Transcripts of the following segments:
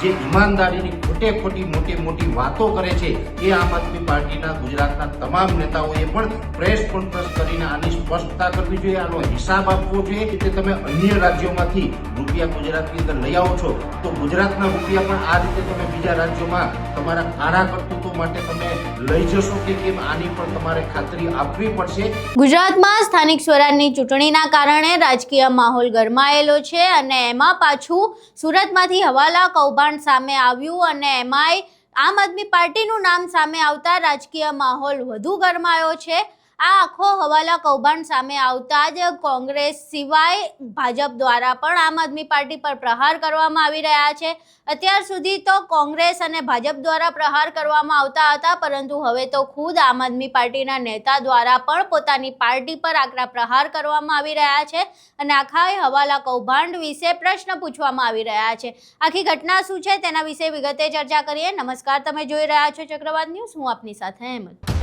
જે ઈમાનદારીની ખોટી મોટી વાતો કરે છે એ આમ આદમી પાર્ટીના ગુજરાતના તમામ નેતાઓએ પણ પ્રેસ કોન્ફરન્સ કરીને આની સ્પષ્ટતા કરવી જોઈએ, આનો હિસાબ આપવો જોઈએ કે તમે અન્ય રાજ્યોમાંથી રૂપિયા ગુજરાતની અંદર લઈ આવો છો તો ગુજરાતના રૂપિયા પણ આ રીતે તમે બીજા રાજ્યોમાં તમારા કાળા કરતૂતો માટે તમે લઈ જશો કે કેમ, આની પણ તમારે ખાતરી આપવી પડશે। ગુજરાતમાં સ્થાનિક સ્વરાજની ચૂંટણીના કારણે રાજકીય માહોલ ગરમાયેલો છે અને એમાં પાછું સુરતમાંથી હવાલા કૌભાંડ સામે આવ્યું અને એમાંય આમ આદમી પાર્ટીનું નામ સામે આવતા રાજકીય માહોલ વધુ ગરમાયો છે। આ આખો હવાલા કૌભાંડ સામે આવતા જ કોંગ્રેસ સિવાય ભાજપ દ્વારા પણ આમ આદમી પાર્ટી પર પ્રહાર કરવામાં આવી રહ્યા છે। અત્યાર સુધી તો કોંગ્રેસ અને ભાજપ દ્વારા પ્રહાર કરવામાં આવતા હતા, પરંતુ હવે તો ખુદ આમ આદમી પાર્ટીના નેતા દ્વારા પણ પોતાની પાર્ટી પર આકરા પ્રહાર કરવામાં આવી રહ્યા છે અને આખા હવાલા કૌભાંડ વિશે પ્રશ્ન પૂછવામાં આવી રહ્યા છે। આખી ઘટના શું છે તેના વિશે વિગતે ચર્ચા કરીએ। નમસ્કાર, તમે જોઈ રહ્યા છો ચક્રવાત ન્યૂઝ, હું આપની સાથે અહેમદ।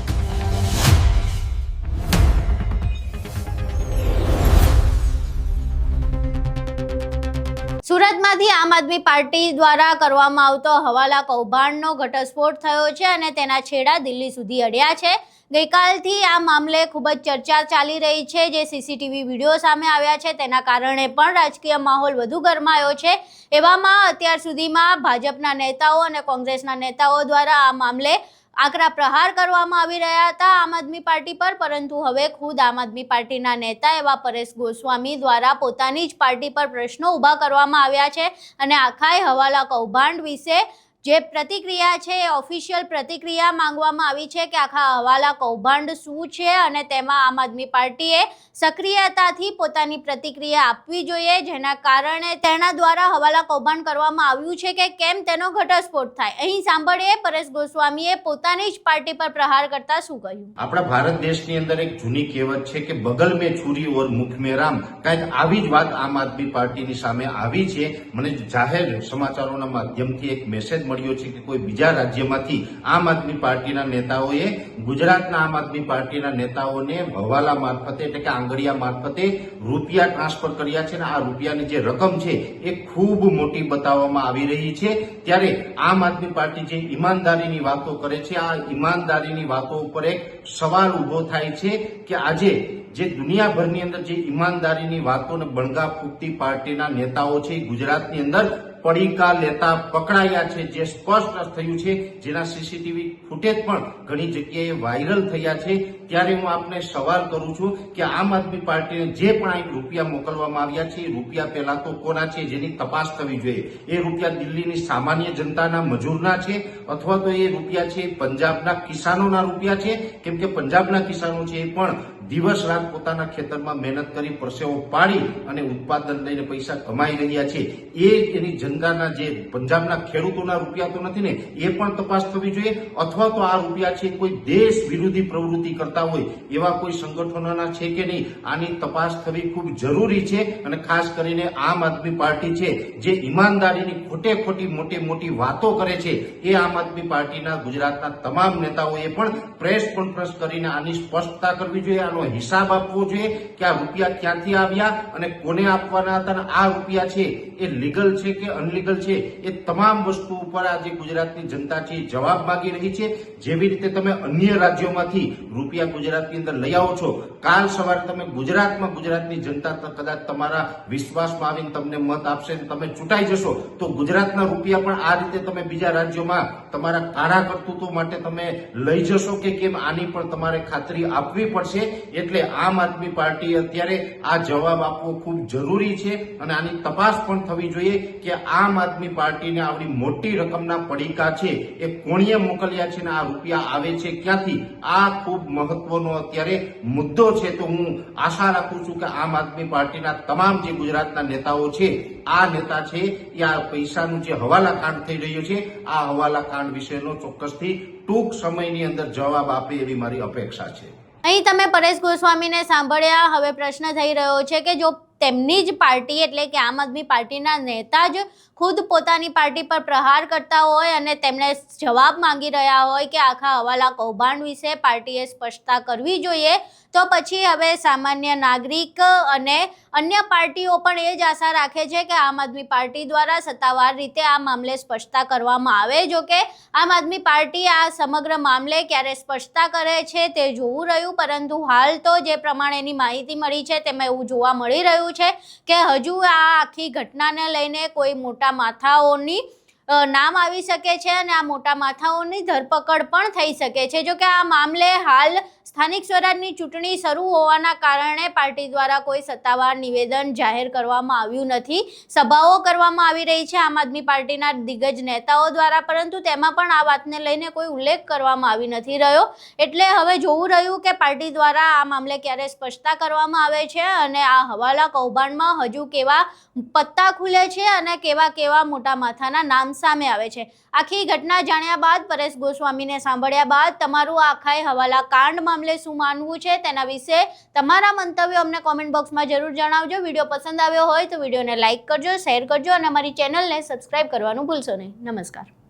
સુરતમાંથી આમ આદમી પાર્ટી દ્વારા કરવામાં આવતો હવાલા કૌભાંડનો ઘટસ્ફોટ થયો છે અને તેના છેડા દિલ્હી સુધી અડ્યા છે। ગઈકાલથી આ મામલે ખૂબ જ ચર્ચા ચાલી રહી છે। જે સીસીટીવી વિડીયો સામે આવ્યા છે તેના કારણે પણ રાજકીય માહોલ વધુ ગરમાયો છે। એવામાં અત્યાર સુધીમાં ભાજપના નેતાઓ અને કોંગ્રેસના નેતાઓ દ્વારા આ મામલે આકરા પ્રહાર કરવામાં આવી રહ્યા હતા આમ આદમી પાર્ટી પર, પરંતુ હવે ખુદ આમ આદમી પાર્ટીના નેતા એવા પરેશ ગોસ્વામી દ્વારા પોતાની જ પાર્ટી પર પ્રશ્નો ઊભા કરવામાં આવ્યા છે અને આખા હવાલા કૌભાંડ વિશે જે પ્રતિક્રિયા છે એ ઓફિશિયલ પ્રતિક્રિયા માંગવામાં આવી છે કે આખા હવાલા કૌભાંડ શું છે અને તેમાં આમ આદમી પાર્ટીએ સક્રિયતાથી પોતાની પ્રતિક્રિયા આપવી જોઈએ, જેના કારણે તેના દ્વારા હવાલા કૌભાંડ કરવામાં આવ્યું છે કે કેમ તેનો ઘટસ્ફોટ થાય। અહીં સાંભળીએ પરેશ ગોસ્વામીએ પોતાની જ પાર્ટી પર પ્રહાર કરતા શું કહ્યું। આપણા ભારત દેશની અંદર એક જૂની કહેવત છે કે બગલ મેં છુરી ઓર મુખ મેં રામ, કાંઈક આવી જ વાત આમ આદમી પાર્ટીની સામે આવી છે। મને જાહેર સમાચારોના માધ્યમથી એક મેસેજ મળ્યો છે કે કોઈ બીજા રાજ્યમાંથી આમ આદમી પાર્ટીના નેતાઓએ ગુજરાતના આમ આદમી પાર્ટીના નેતાઓને હવાલા મારફતે એટલે કે આંગળીયા મારફતે રૂપિયા ટ્રાન્સફર કર્યા છે અને આ રૂપિયાની જે રકમ છે એ ખૂબ મોટી બતાવવામાં આવી રહી છે। ત્યારે આમ આદમી પાર્ટી જે ઈમાનદારીની વાતો કરે છે, આ ઈમાનદારીની વાતો ઉપર એક સવાલ ઉભો થાય છે કે આજે જે દુનિયાભરની અંદર જે ઈમાનદારીની વાતોને બણગા ફૂંકતી પાર્ટીના નેતાઓ છે ગુજરાતની અંદર પડીકા લેતા પકડાયા છે, જે સ્પષ્ટ થયું છે, જેના સીસીટીવી ફૂટેજ પણ ઘણી જગ્યાએ વાયરલ થયા છે। ત્યારે હું આપને સવાલ કરું છું કે આમ આદમી પાર્ટીને જે પણ આ રૂપિયા મોકલવામાં આવ્યા છે એ રૂપિયા પહેલા તો કોના છે જેની તપાસ થવી જોઈએ। એ રૂપિયા દિલ્હીની સામાન્ય જનતાના મજૂરના છે અથવા તો એ રૂપિયા છે પંજાબના કિસાનોના રૂપિયા છે, કેમ કે પંજાબના કિસાનો છે એ પણ દિવસ રાત પોતાના ખેતરમાં મહેનત કરી પરસેવો પાડી અને ઉત્પાદન લઈને પૈસા કમાઈ રહ્યા છે। એ એની જનતાના જે પંજાબના ખેડૂતોના રૂપિયા તો નથી ને, એ પણ તપાસ થવી જોઈએ। અથવા તો આ રૂપિયા છે કોઈ દેશ વિરોધી પ્રવૃત્તિ કરતા હોય એવા કોઈ સંગઠનોના છે કે નહીં, આની તપાસ થવી ખૂબ જરૂરી છે। અને ખાસ કરીને આમ આદમી પાર્ટી છે જે ઈમાનદારીની ખોટી મોટી વાતો કરે છે, એ આમ આદમી પાર્ટીના ગુજરાતના તમામ નેતાઓએ પણ પ્રેસ કોન્ફરન્સ કરીને આની સ્પષ્ટતા કરવી જોઈએ, આનો હિસાબ આપવો જોઈએ કે આ રૂપિયા ક્યાંથી આવ્યા અને કોને આપવાના હતા અને આ રૂપિયા છે એ લીગલ છે કે અનલીગલ છે, એ તમામ વસ્તુ ઉપર આજે ગુજરાતની જનતા છે જવાબ માંગી રહી છે। જેવી રીતે તમે અન્ય રાજ્યોમાંથી રૂપિયા ગુજરાતની અંદર લઈ આવો છો, કાલ સવારે તમે ગુજરાતમાં ગુજરાતની જનતા કદાચ તમારા વિશ્વાસમાં આવીને તમને મત આપશે, તમે ચૂંટાઈ જશો તો ગુજરાતના રૂપિયા પણ આ રીતે તમે બીજા રાજ્યોમાં તમારા કાળા કરતૂતો માટે તમે લઈ જશો કે કેમ, આની પણ તમારે ખાતરી આપવી પડશે। એટલે આમ આદમી પાર્ટી અત્યારે આ જવાબ આપવો ખૂબ જરૂરી છે અને આની તપાસ પણ થવી જોઈએ કે આમ આદમી પાર્ટીને આવડી મોટી રકમના પડીકા છે એ કોણીએ મોકલ્યા છે અને આ રૂપિયા આવે છે ક્યાંથી, આ ખૂબ મહત્વનો અત્યારે મુદ્દો છે। તો હું આશા રાખું છું કે આમ આદમી પાર્ટીના તમામ જે ગુજરાતના નેતાઓ છે, આ નેતા છે એ આ પૈસાનું જે હવાલા કાંડ થઈ રહ્યો છે, આ હવાલા કાંડ વિશેનો ચોક્કસથી ટૂંક સમયની અંદર જવાબ આપે એવી મારી અપેક્ષા છે। અહીં તમે પરેશ ગોસ્વામીને સાંભળ્યા। હવે પ્રશ્ન થઈ રહ્યો છે કે જો તેમની જ પાર્ટી એટલે કે આમ આદમી પાર્ટીના નેતા જ ખુદ પોતાની પાર્ટી પર પ્રહાર કરતા હોય અને તેમને જવાબ માંગી રહ્યા હોય કે આખા હવાલા કૌભાંડ વિશે પાર્ટીએ સ્પષ્ટતા કરવી જોઈએ, તો પછી હવે સામાન્ય નાગરિક અને અન્ય પાર્ટીઓ પણ એ જ આશા રાખે છે કે આમ આદમી પાર્ટી દ્વારા સત્તાવાર રીતે આ મામલે સ્પષ્ટતા કરવામાં આવે. જો કે આમ આદમી પાર્ટી આ સમગ્ર મામલે ક્યારે સ્પષ્ટતા કરે છે તે જોવું રહ્યું, પરંતુ હાલ તો જે પ્રમાણેની માહિતી મળી છે તેમાં એવું જોવા મળી રહ્યું છે કે હજુ આ આખી ઘટનાને લઈને કોઈ મોટા માથાઓની નામ આવી શકે છે અને આ મોટા માથાઓની ધરપકડ પણ થઈ શકે છે. જો કે આ મામલે હાલ સ્થાનિક સ્વરાજની ચૂંટણી શરૂ હોવાના કારણે પાર્ટી દ્વારા કોઈ સત્તાવાર નિવેદન જાહેર કરવામાં આવ્યું નથી. સભાઓ કરવામાં આવી રહી છે આમ આદમી પાર્ટીના દિગ્ગજ નેતાઓ દ્વારા, પરંતુ તેમાં પણ આ વાતને લઈને કોઈ ઉલ્લેખ કરવામાં આવી નથી રહ્યો. એટલે હવે જોવું રહ્યું કે પાર્ટી દ્વારા આ મામલે ક્યારે સ્પષ્ટતા કરવામાં આવે છે અને આ હવાલા કૌભાંડમાં હજુ કેવા પત્તા ખુલે છે અને કેવા મોટા માથાના નામ સામે આવે છે. આખી ઘટના જાણ્યા બાદ, પરેશ ગોસ્વામીને સાંભળ્યા બાદ તમારું આખા હવાલા કાંડ મામલે શું માનવું છે તેના વિશે તમારા મંતવ્યો અમને કોમેન્ટ બોક્સમાં જરૂર જણાવજો. વિડીયો પસંદ આવ્યો હોય તો વિડીયોને લાઇક કરજો, શેર કરજો અને અમારી ચેનલને સબસ્ક્રાઇબ કરવાનું ભૂલશો નહીં. નમસ્કાર.